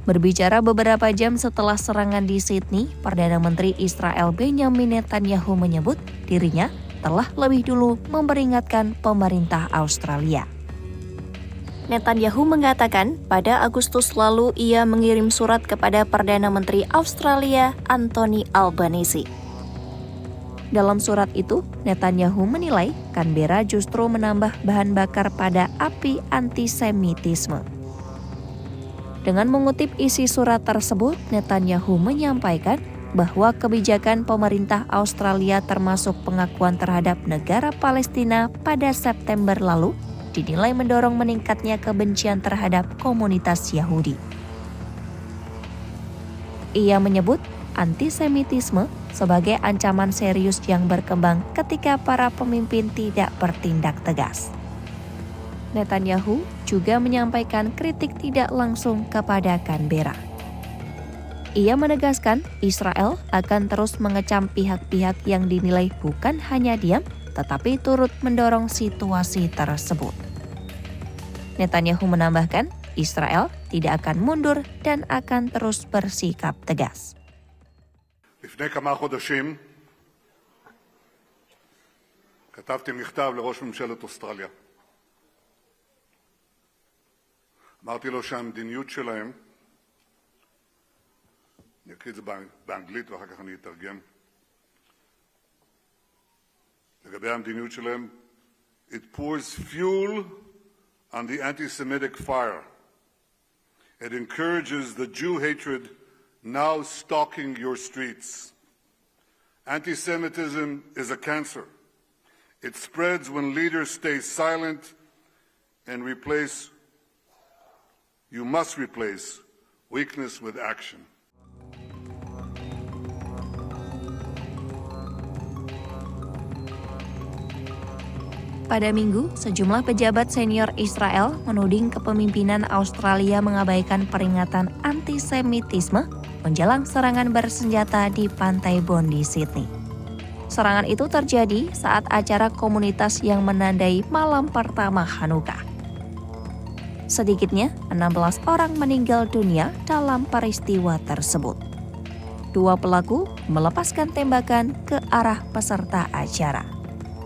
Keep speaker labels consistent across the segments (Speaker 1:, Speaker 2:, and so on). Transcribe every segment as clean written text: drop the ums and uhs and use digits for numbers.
Speaker 1: Berbicara beberapa jam setelah serangan di Sydney, Perdana Menteri Israel Benjamin Netanyahu menyebut dirinya telah lebih dulu memperingatkan pemerintah Australia. Netanyahu mengatakan pada Agustus lalu ia mengirim surat kepada Perdana Menteri Australia Anthony Albanese. Dalam surat itu, Netanyahu menilai Canberra justru menambah bahan bakar pada api antisemitisme. Dengan mengutip isi surat tersebut, Netanyahu menyampaikan bahwa kebijakan pemerintah Australia termasuk pengakuan terhadap negara Palestina pada September lalu dinilai mendorong meningkatnya kebencian terhadap komunitas Yahudi. Ia menyebut antisemitisme sebagai ancaman serius yang berkembang ketika para pemimpin tidak bertindak tegas. Netanyahu juga menyampaikan kritik tidak langsung kepada Canberra. Ia menegaskan Israel akan terus mengecam pihak-pihak yang dinilai bukan hanya diam, tetapi turut mendorong situasi tersebut. Netanyahu menambahkan, Israel tidak akan mundur dan akan terus bersikap tegas.
Speaker 2: לפני כמה חודשים כתבתי מכתב לראש ממשלת אוסטרליה. אמרתי לו שהמדיניות שלהם, אני אקריא את זה באנגלית ואחר כך אני אתרגם, לגבי המדיניות שלהם, it pours fuel on the anti-Semitic fire. It encourages the Jew hatred now stalking your streets. Anti-Semitism is a cancer. It spreads when leaders stay silent and you must replace weakness with action.
Speaker 1: Pada Minggu, sejumlah pejabat senior Israel menuding kepemimpinan Australia mengabaikan peringatan antisemitisme menjelang serangan bersenjata di Pantai Bondi, Sydney. Serangan itu terjadi saat acara komunitas yang menandai malam pertama Hanukkah. Sedikitnya 16 orang meninggal dunia dalam peristiwa tersebut. 2 pelaku melepaskan tembakan ke arah peserta acara.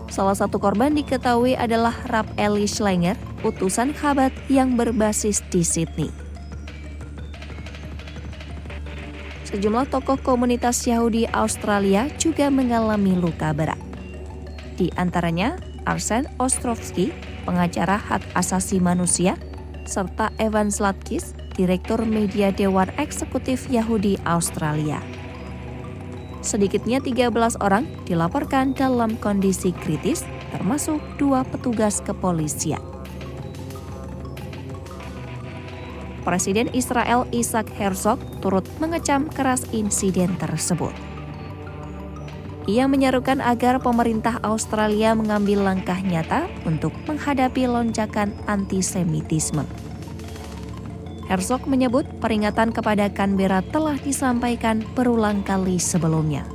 Speaker 1: Salah satu korban diketahui adalah Rab Eli Schlanger, utusan Chabad yang berbasis di Sydney. Sejumlah tokoh komunitas Yahudi Australia juga mengalami luka berat. Di antaranya Arsen Ostrovsky, pengacara hak asasi manusia, serta Evan Zlatkis, Direktur Media Dewan Eksekutif Yahudi Australia. Sedikitnya 13 orang dilaporkan dalam kondisi kritis, termasuk 2 petugas kepolisian. Presiden Israel Isaac Herzog turut mengecam keras insiden tersebut. Ia menyerukan agar pemerintah Australia mengambil langkah nyata untuk menghadapi lonjakan antisemitisme. Herzog menyebut peringatan kepada Canberra telah disampaikan berulang kali sebelumnya.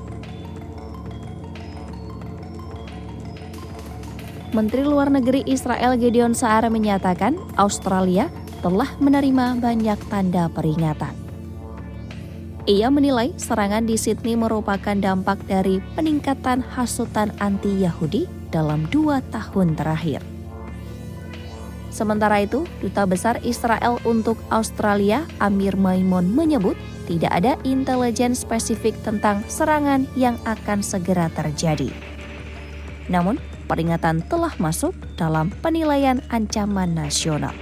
Speaker 1: Menteri Luar Negeri Israel Gideon Saar menyatakan Australia telah menerima banyak tanda peringatan. Ia menilai serangan di Sydney merupakan dampak dari peningkatan hasutan anti-Yahudi dalam 2 tahun terakhir. Sementara itu, Duta Besar Israel untuk Australia, Amir Maimun, menyebut tidak ada intelijen spesifik tentang serangan yang akan segera terjadi. Namun, peringatan telah masuk dalam penilaian ancaman nasional.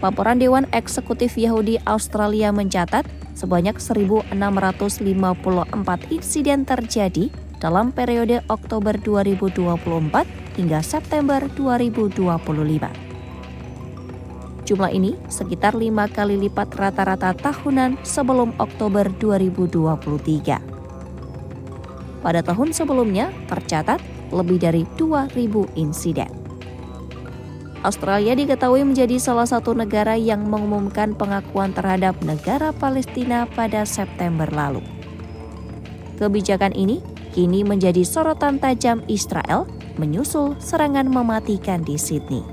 Speaker 1: Laporan Dewan Eksekutif Yahudi Australia mencatat sebanyak 1.654 insiden terjadi dalam periode Oktober 2024 hingga September 2025. Jumlah ini sekitar 5 kali lipat rata-rata tahunan sebelum Oktober 2023. Pada tahun sebelumnya tercatat lebih dari 2.000 insiden. Australia diketahui menjadi salah satu negara yang mengumumkan pengakuan terhadap negara Palestina pada September lalu. Kebijakan ini kini menjadi sorotan tajam Israel menyusul serangan mematikan di Sydney.